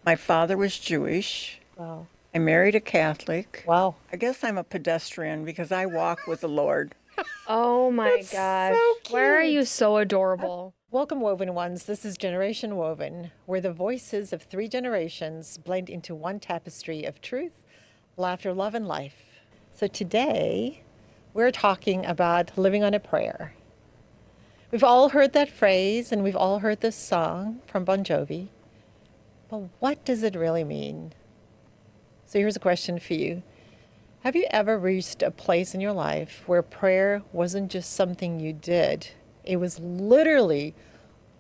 My father was Jewish. Wow. I married a Catholic. Wow. I guess I'm a pedestrian because I walk with the Lord. Oh my That's gosh. so Why are you cute. so adorable? Welcome, Woven Ones. This is Generation Woven, where the voices of three generations blend into one tapestry of truth, laughter, love, and life. So today, we're talking about living on a prayer. We've all heard that phrase and we've all heard this song from Bon Jovi. But what does it really mean? So here's a question for you. Have you ever reached a place in your life where prayer wasn't just something you did? It was literally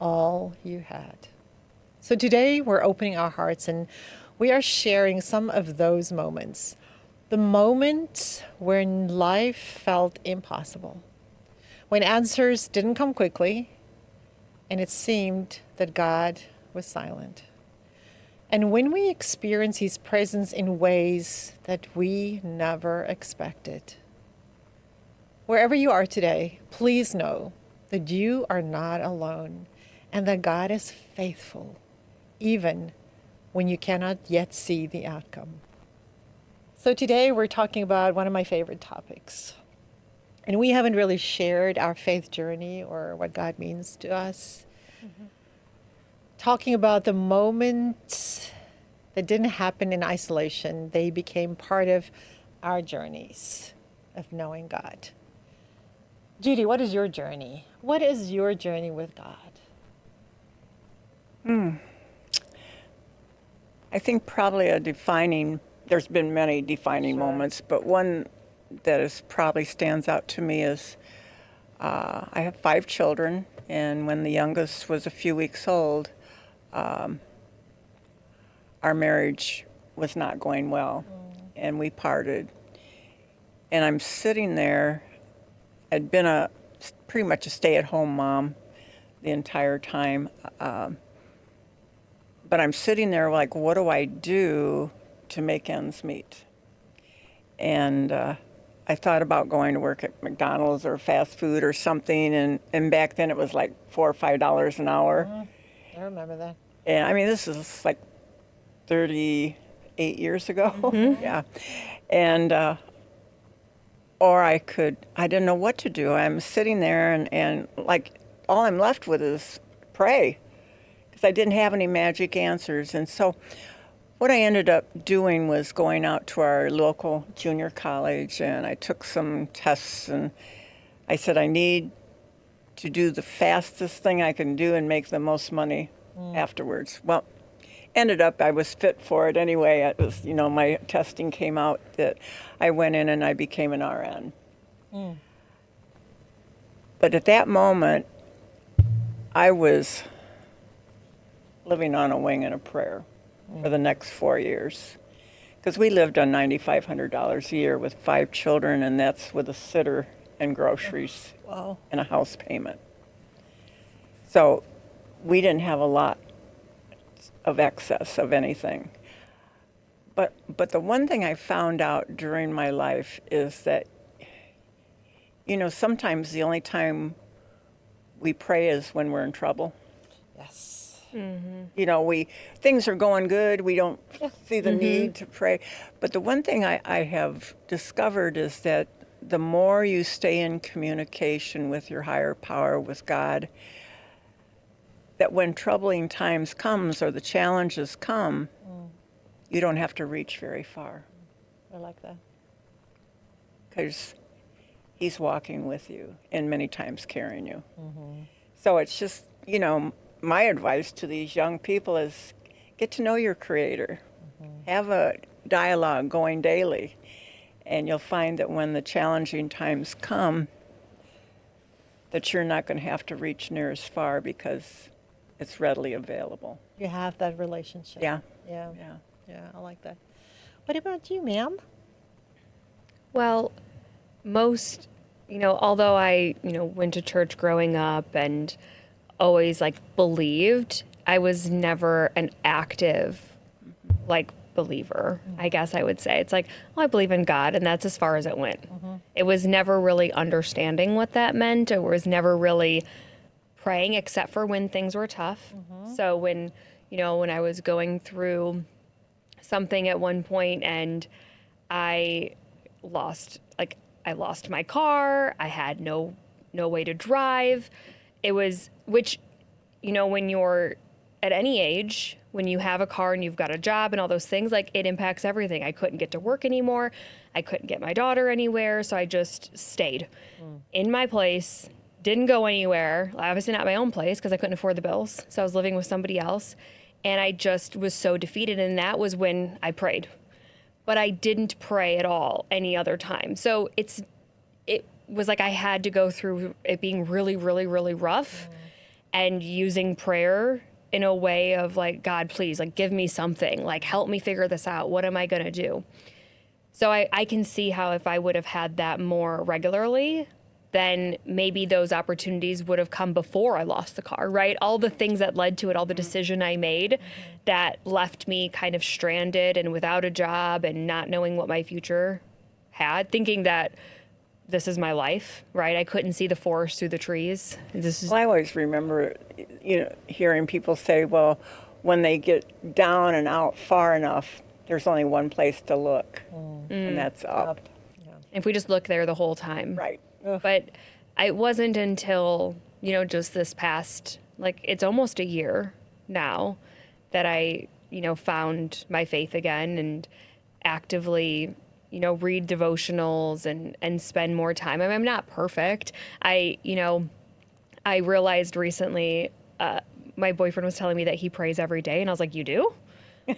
all you had. So today we're opening our hearts and we are sharing some of those moments. The moments when life felt impossible, when answers didn't come quickly, and it seemed that God was silent. And when we experience His presence in ways that we never expected. Wherever you are today, please know that you are not alone and that God is faithful, even when you cannot yet see the outcome. So today we're talking about one of my favorite topics. And we haven't really shared our faith journey or what God means to us. Talking about the moments that didn't happen in isolation, they became part of our journeys of knowing God. Judy, what is your journey? What is your journey with God? I think probably there's been many defining moments, but one that is probably stands out to me is I have 5 children, and when the youngest was a few weeks old, our marriage was not going well, and we parted. And I'm sitting there. I'd been pretty much a stay-at-home mom the entire time, but I'm sitting there like, what do I do to make ends meet? And I thought about going to work at McDonald's or fast food or something, and back then it was like $4 or $5 an hour. I remember that. And I mean, this is like 38 years ago. Yeah. And, or I didn't know what to do. I'm sitting there and like all I'm left with is pray because I didn't have any magic answers. And so what I ended up doing was going out to our local junior college and I took some tests and I said, I need to do the fastest thing I can do and make the most money afterwards. Well, ended up I was fit for it anyway. It was, my testing came out that I went in and I became an RN. But at that moment, I was living on a wing and a prayer for the next 4 years. Because we lived on $9,500 a year with 5 children, and that's with a sitter and groceries Wow. and a house payment. So we didn't have a lot of excess of anything. But the one thing I found out during my life is that, sometimes the only time we pray is when we're in trouble. Yes. Things are going good. We don't see the need to pray. But the one thing I have discovered is that the more you stay in communication with your higher power, with God, that when troubling times comes or the challenges come, you don't have to reach very far. I like that. Because He's walking with you and many times carrying you. So it's just, my advice to these young people is get to know your Creator. Have a dialogue going daily. And you'll find that when the challenging times come, that you're not going to have to reach near as far because it's readily available. You have that relationship. Yeah. Yeah. Yeah. Yeah, I like that. What about you, ma'am? Well, although I, went to church growing up and always believed, I was never an active, believer, I guess I would say. It's I believe in God, and that's as far as it went. It was never really understanding what that meant. It was never really praying except for when things were tough. So when, when I was going through something at one point and I lost my car. I had no way to drive. It was, which, when you're at any age, when you have a car and you've got a job and all those things, like, it impacts everything. I couldn't get to work anymore. I couldn't get my daughter anywhere. So I just stayed in my place, didn't go anywhere. Obviously not my own place because I couldn't afford the bills. So I was living with somebody else. And I just was so defeated. And that was when I prayed. But I didn't pray at all any other time. So it was like I had to go through it being really, really, really rough and using prayer in a way of like, God, please, like, give me something, like, help me figure this out. What am I going to do? So I can see how if I would have had that more regularly, then maybe those opportunities would have come before I lost the car, right? All the things that led to it, all the decision I made that left me kind of stranded and without a job and not knowing what my future had, thinking that this is my life, right? I couldn't see the forest through the trees. Well, I always remember, hearing people say, well, when they get down and out far enough, there's only one place to look, and that's up. Yeah. If we just look there the whole time. Right. But it wasn't until, just this past, like, it's almost a year now that I, found my faith again and actively, read devotionals and spend more time. I mean, I'm not perfect. I realized recently, my boyfriend was telling me that he prays every day. And I was like, you do?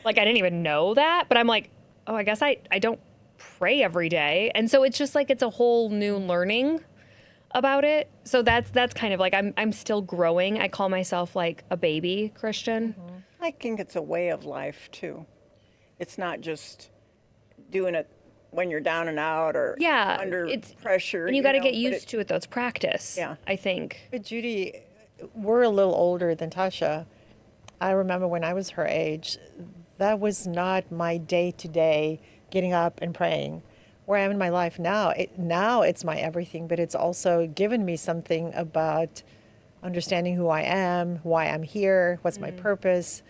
Like, I didn't even know that. But I'm like, oh, I guess I don't pray every day. And so it's just like, it's a whole new learning about it. So that's kind of like, I'm still growing. I call myself like a baby Christian. I think it's a way of life too. It's not just doing it when you're down and out or under pressure. And you got to get used to it though. It's practice. Yeah. I think. But Judy, we're a little older than Tasha. I remember when I was her age, that was not my day-to-day getting up and praying. Where I am in my life now, it's my everything, but it's also given me something about understanding who I am, why I'm here, what's my purpose,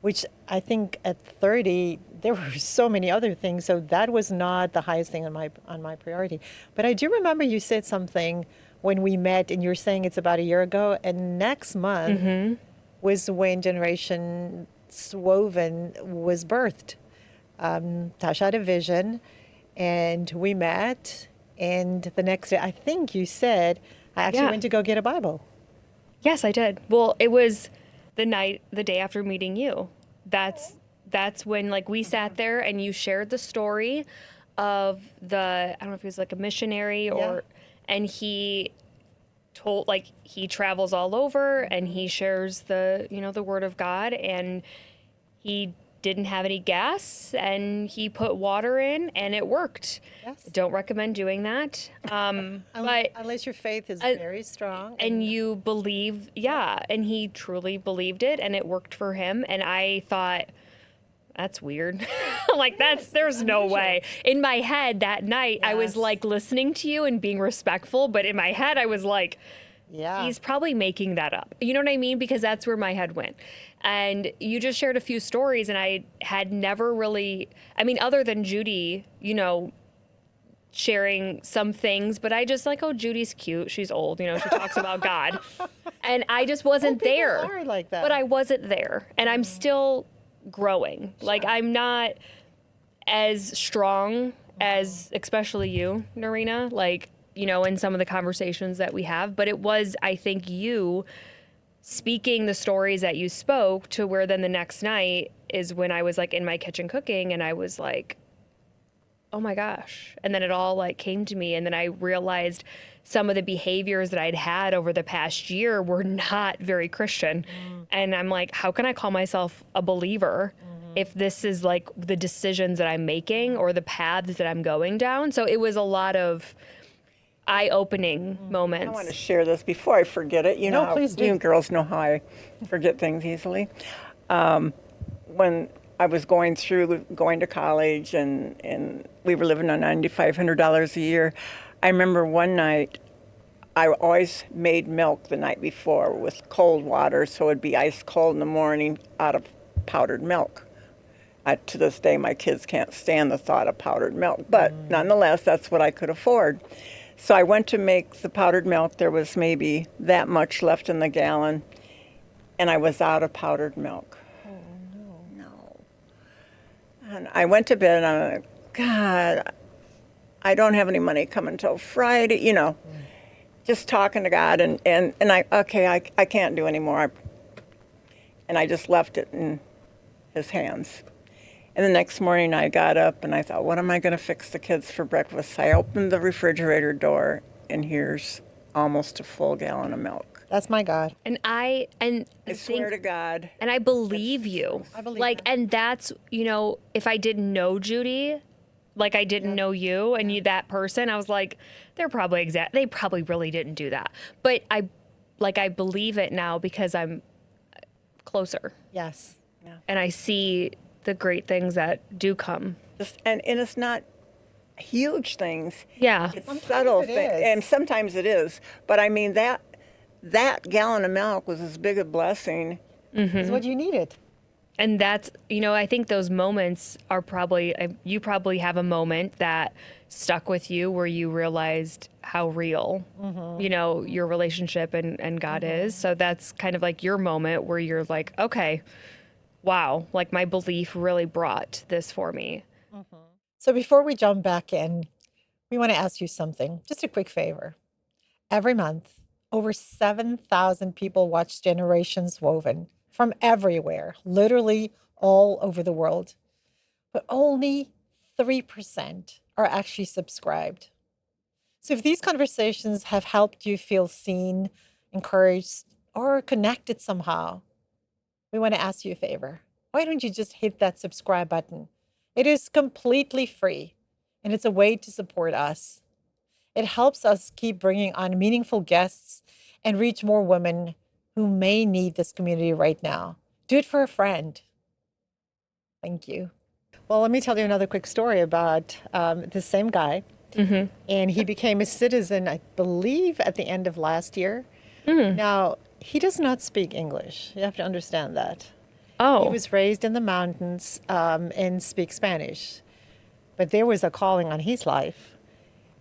which I think at 30, there were so many other things. So that was not the highest thing on my priority. But I do remember you said something when we met, and you're saying it's about a year ago, and next month was when Generation Woven was birthed. Tasha had a vision, and we met, and the next day, I think you said, I actually went to go get a Bible. Yes, I did. Well, it was the day after meeting you. That's when, like, we sat there and you shared the story of I don't know if he was like a missionary and he told, like, he travels all over and he shares the word of God, and he didn't have any gas and he put water in and it worked. Yes. Don't recommend doing that. But unless your faith is very strong. and you believe, and he truly believed it and it worked for him. And I thought, that's weird. Like, there's no way. In my head that night, I was like listening to you and being respectful, but in my head I was like, he's probably making that up. You know what I mean? Because that's where my head went. And you just shared a few stories, and I had never really, other than Judy, sharing some things, but I just like, oh, Judy's cute. She's old. She talks about God. And I just wasn't there. Are like that. But I wasn't there. And I'm still growing. Sure. Like, I'm not as strong as, especially you, Narina, like, in some of the conversations that we have. But it was, I think, you speaking the stories that you spoke to where then the next night is when I was like in my kitchen cooking and I was like, oh my gosh. And then it all like came to me. And then I realized some of the behaviors that I'd had over the past year were not very Christian. And I'm like, how can I call myself a believer if this is like the decisions that I'm making or the paths that I'm going down? So it was a lot of eye-opening moments. I want to share this before I forget it. Please do. You girls know how I forget things easily. When I was going to college and we were living on $9,500 a year, I remember one night I always made milk the night before with cold water, so it'd be ice cold in the morning out of powdered milk. To this day, my kids can't stand the thought of powdered milk, but nonetheless, that's what I could afford. So I went to make the powdered milk. There was maybe that much left in the gallon, and I was out of powdered milk. No. And I went to bed, and I'm like, God, I don't have any money coming until Friday, just talking to God, and I can't do anymore. And I just left it in his hands. And the next morning I got up and I thought, what am I going to fix the kids for breakfast? I opened the refrigerator door, and here's almost a full gallon of milk. That's my God. And I swear to God. And I believe you. I believe like, that. and that's, if I didn't know Judy, like I didn't know you and you, that person, I was like, they probably really didn't do that. But I believe it now because I'm closer. Yes. Yeah. And I see the great things that do come. And it's not huge things. Yeah. It's Sometimes subtle it things. is. And sometimes it is. But I mean, that gallon of milk was as big a blessing. It's what you needed. And that's, I think those moments are probably, you probably have a moment that stuck with you where you realized how real, your relationship and God is. So that's kind of like your moment where you're like, okay, wow, like my belief really brought this for me. So before we jump back in, we want to ask you something, just a quick favor. Every month, over 7,000 people watch Generations Woven from everywhere, literally all over the world. But only 3% are actually subscribed. So if these conversations have helped you feel seen, encouraged, or connected somehow, we want to ask you a favor. Why don't you just hit that subscribe button? It is completely free, and it's a way to support us. It helps us keep bringing on meaningful guests and reach more women who may need this community right now. Do it for a friend. Thank you. Well, let me tell you another quick story about the same guy. And he became a citizen, I believe, at the end of last year. Now, he does not speak English. You have to understand that. Oh. He was raised in the mountains and speaks Spanish. But there was a calling on his life.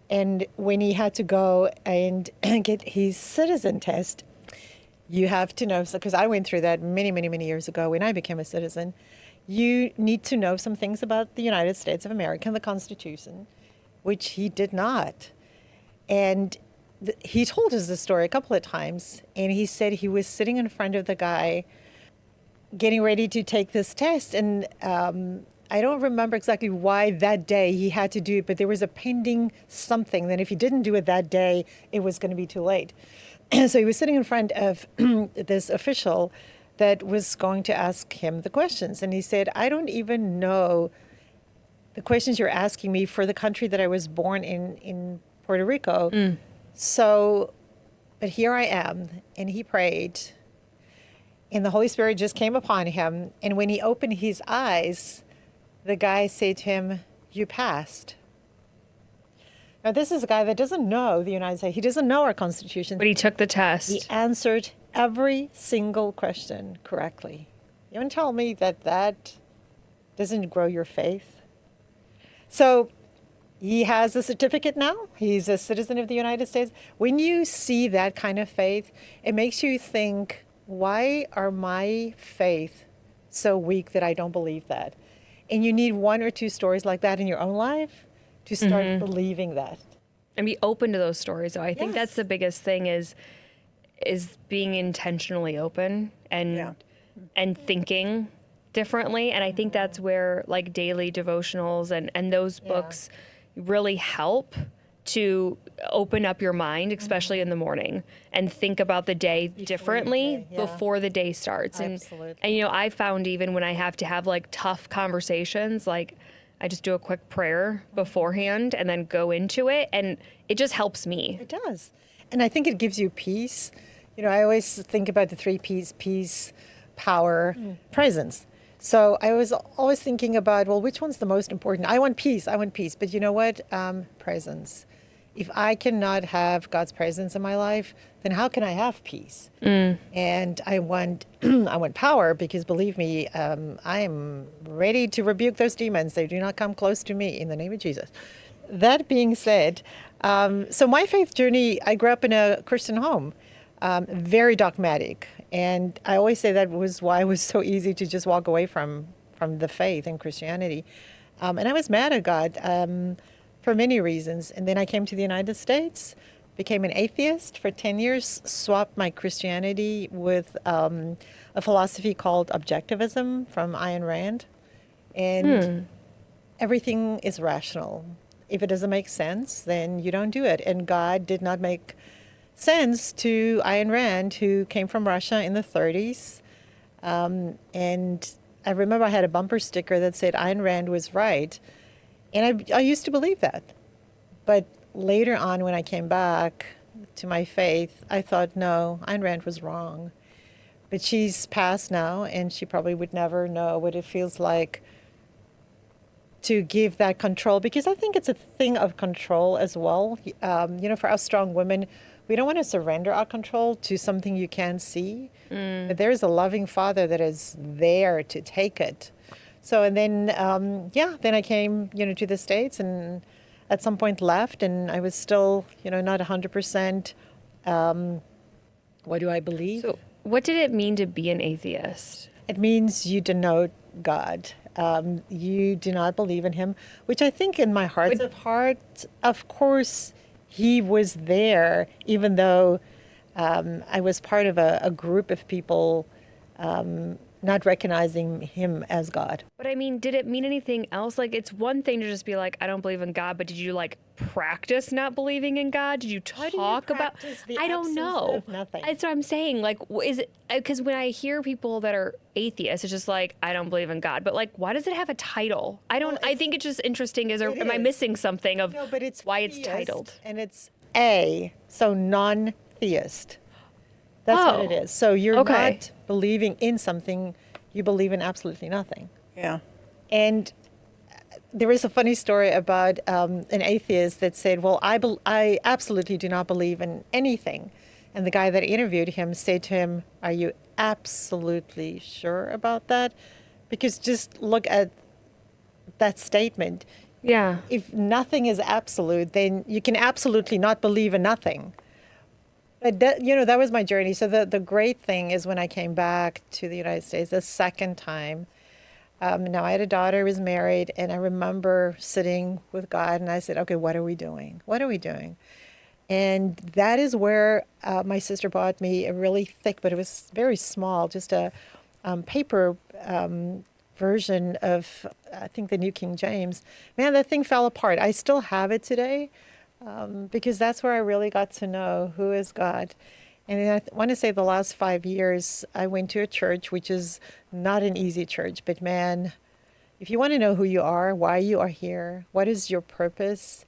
And when he had to go and get his citizen test, you have to know, because I went through that many, many, many years ago when I became a citizen, you need to know some things about the United States of America and the Constitution, which he did not. And he told us the story a couple of times, and he said he was sitting in front of the guy getting ready to take this test, and I don't remember exactly why that day he had to do it, but there was a pending something that if he didn't do it that day, it was going to be too late. So he was sitting in front of this official that was going to ask him the questions, and he said, I don't even know the questions you're asking me for the country that I was born in Puerto Rico. So, but here I am. And he prayed, and the Holy Spirit just came upon him. And when he opened his eyes, the guy said to him, you passed. Now, this is a guy that doesn't know the United States. He doesn't know our Constitution. But he took the test. He answered every single question correctly. You want to tell me that that doesn't grow your faith? So he has a certificate now. He's a citizen of the United States. When you see that kind of faith, it makes you think, why are my faith so weak that I don't believe that? And you need one or two stories like that in your own life to start believing that. And be open to those stories. So I think Yes. that's the biggest thing is being intentionally open and thinking differently. And I think that's where like daily devotionals and those books really help to open up your mind, especially in the morning, and think about the day differently before the day starts. Absolutely. And I found even when I have to have like tough conversations, like I just do a quick prayer beforehand and then go into it, and it just helps me. It does. And I think it gives you peace. I always think about the three P's: peace, power, presence. So I was always thinking about, well, which one's the most important? I want peace. But you know what? Presence. if I cannot have God's presence in my life, then how can I have peace? And I want I want power, because believe me, I am ready to rebuke those demons. They do not come close to me in the name of Jesus. That being said, so my faith journey, I grew up in a Christian home, very dogmatic. And I always say that was why it was so easy to just walk away from the faith and Christianity. And I was mad at God for many reasons. And then I came to the United States, became an atheist for 10 years, swapped my Christianity with a philosophy called objectivism from Ayn Rand. And everything is rational. If it doesn't make sense, then you don't do it. And God did not make sense to Ayn Rand, who came from Russia in the 30s. And I remember I had a bumper sticker that said Ayn Rand was right. And I used to believe that. But later on, when I came back to my faith, I thought, no, Ayn Rand was wrong. But she's passed now, and she probably would never know what it feels like to give that control, because I think it's a thing of control as well. For us strong women, we don't want to surrender our control to something you can't see. But there is a loving Father that is there to take it. So, and then, then I came, to the States, and at some point left, and I was still, not 100%. What do I believe? So, what did it mean to be an atheist? It means you denote God. You do not believe in him, which I think in my heart of hearts, of course, he was there, even though I was part of a group of people not recognizing him as God. But I mean, did it mean anything else? Like, it's one thing to just be like, I don't believe in God, but did you practice not believing in God? Did you talk about? I don't know. Nothing. That's what I'm saying. Like, is it because when I hear people that are atheists, it's just like, I don't believe in God. But why does it have a title? I don't. I think it's just interesting. Am I missing something of but it's why theist, it's titled? And it's so non-theist. That's what it is. So you're not believing in something, you believe in absolutely nothing. Yeah. And there is a funny story about an atheist that said, well, I absolutely do not believe in anything. And the guy that interviewed him said to him, are you absolutely sure about that? Because just look at that statement. Yeah. If nothing is absolute, then you can absolutely not believe in nothing. But that was my journey. So the great thing is when I came back to the United States the second time, now I had a daughter, was married, and I remember sitting with God, and I said, okay, what are we doing? What are we doing? And that is where my sister bought me a really thick, but it was very small, just a paper version of, I think, the New King James. Man, that thing fell apart. I still have it today. Because that's where I really got to know who is God. And I want to say the last 5 years, I went to a church, which is not an easy church. But man, if you want to know who you are, why you are here, what is your purpose,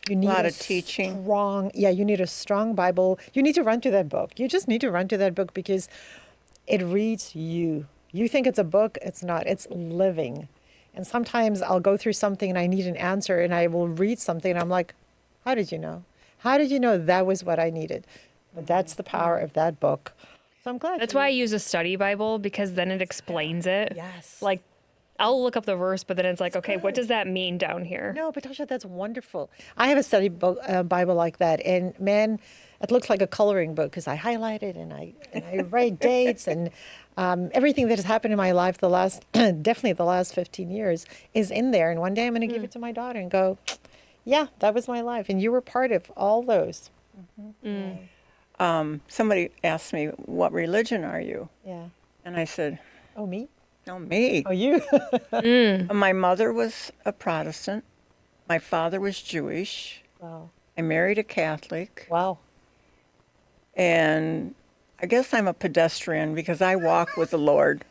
you need a lot of teaching. You need a strong Bible. You need to run to that book. You just need to run to that book because it reads you. You think it's a book, it's not. It's living. And sometimes I'll go through something and I need an answer and I will read something and I'm like, how did you know? How did you know that was what I needed? But that's the power of that book. So I'm glad. That's why I use a study Bible, because then it explains it. Yes. I'll look up the verse, but then it's like, okay, what does that mean down here? No, but Tasha, that's wonderful. I have a study Bible like that. And man, it looks like a coloring book because I highlight it and I write dates and everything that has happened in my life definitely the last 15 years is in there. And one day I'm going to give it to my daughter and go, yeah, that was my life. And you were part of all those. Somebody asked me, what religion are you? Yeah. And I said, Oh, me? no, me. Oh, you? My mother was a Protestant. My father was Jewish. Wow. I married a Catholic. Wow. And I guess I'm a pedestrian because I walk with the Lord.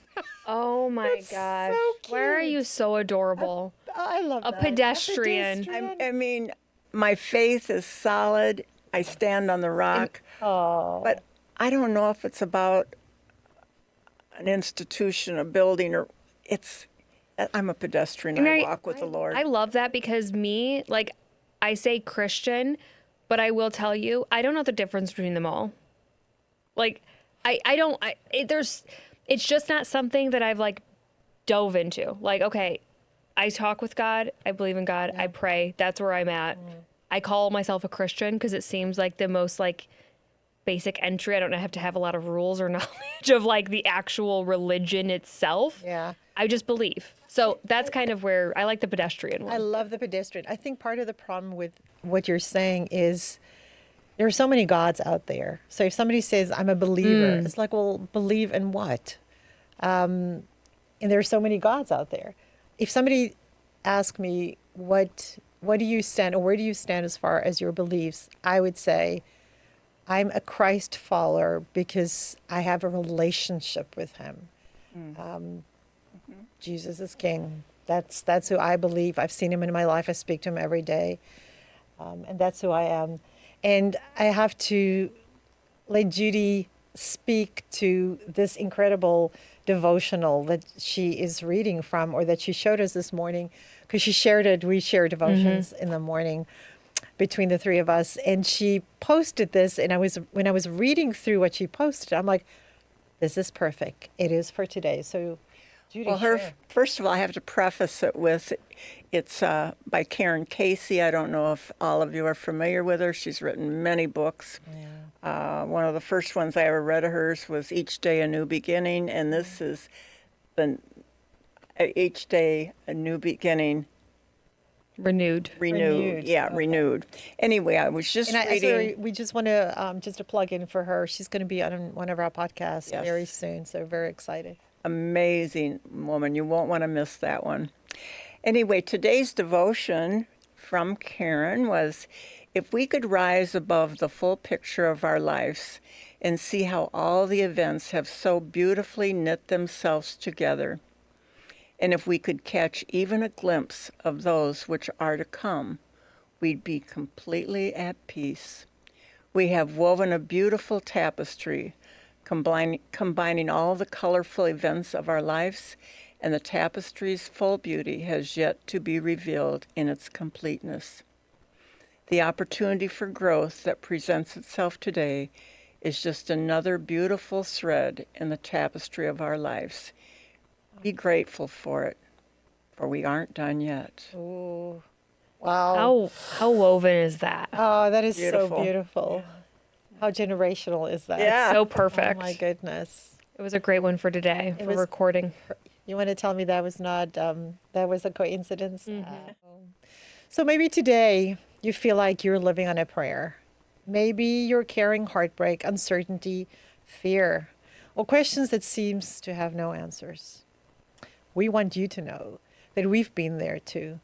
Oh my gosh. so Why are cute. you so adorable? I love A that. pedestrian. I mean, my faith is solid. I stand on the rock. Oh. But I don't know if it's about an institution, a building, or I'm a pedestrian. I walk with the Lord. I love that because me, I say Christian, But I will tell you, I don't know the difference between them all. Like, I don't, it's just not something that I've like dove into. Like, okay, I talk with God. I believe in God. I pray. That's where I'm at. I call myself a Christian because it seems like the most like basic entry. I don't have to have a lot of rules or knowledge of like the actual religion itself. Yeah. I just believe. So that's kind of where I like the pedestrian one. I love the pedestrian. I think part of the problem with what you're saying is there are so many gods out there. So if somebody says, I'm a believer, it's like, well, believe in what? And there are so many gods out there. If somebody asked me, what do you stand, or where do you stand as far as your beliefs? I would say, I'm a Christ follower because I have a relationship with him. Jesus is king. That's who I believe. I've seen him in my life. I speak to him every day. And that's who I am. And I have to let Judy speak to this incredible devotional that she is reading from, or that she showed us this morning, because she shared it. We share devotions in the morning between the three of us. And she posted this, and when I was reading through what she posted, I'm like, this is perfect. It is for today. So Judy, Well, share. first of all, I have to preface it with it's by Karen Casey. I don't know if all of you are familiar with her. She's written many books. One of the first ones I ever read of hers was Each Day a New Beginning, and this is Each Day a New Beginning. Renewed. Renewed. Yeah, Okay. renewed. Anyway, I was just And reading. we just want to just a plug in for her. She's going to be on one of our podcasts Yes. very soon. So very excited. Amazing woman. You won't want to miss that one. Anyway, today's devotion from Karen was, if we could rise above the full picture of our lives and see how all the events have so beautifully knit themselves together, and if we could catch even a glimpse of those which are to come, we'd be completely at peace. We have woven a beautiful tapestry, combining all the colorful events of our lives, and the tapestry's full beauty has yet to be revealed in its completeness. The opportunity for growth that presents itself today is just another beautiful thread in the tapestry of our lives. Be grateful for it, for we aren't done yet. Ooh, wow. How woven is that? Oh, that is Beautiful. so beautiful. How generational is that? Yeah. So Oh perfect. my goodness. It was a great one for today for was- recording. You want to tell me that was not that was a coincidence? So maybe today you feel like you're living on a prayer. Maybe you're carrying heartbreak, uncertainty, fear, or questions that seems to have no answers. We want you to know that we've been there too.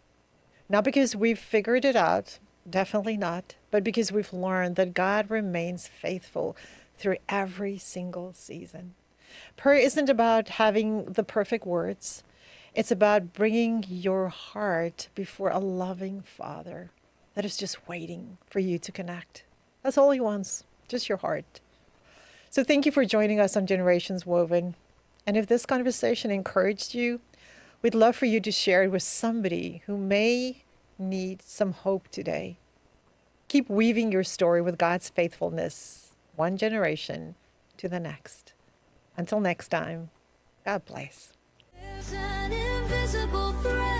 Not because we've figured it out, definitely not, but because we've learned that God remains faithful through every single season. Prayer isn't about having the perfect words. It's about bringing your heart before a loving Father that is just waiting for you to connect. That's all he wants, just your heart. So thank you for joining us on Generations Woven. And if this conversation encouraged you, we'd love for you to share it with somebody who may need some hope today. Keep weaving your story with God's faithfulness, one generation to the next. Until next time, God bless. There's an invisible thread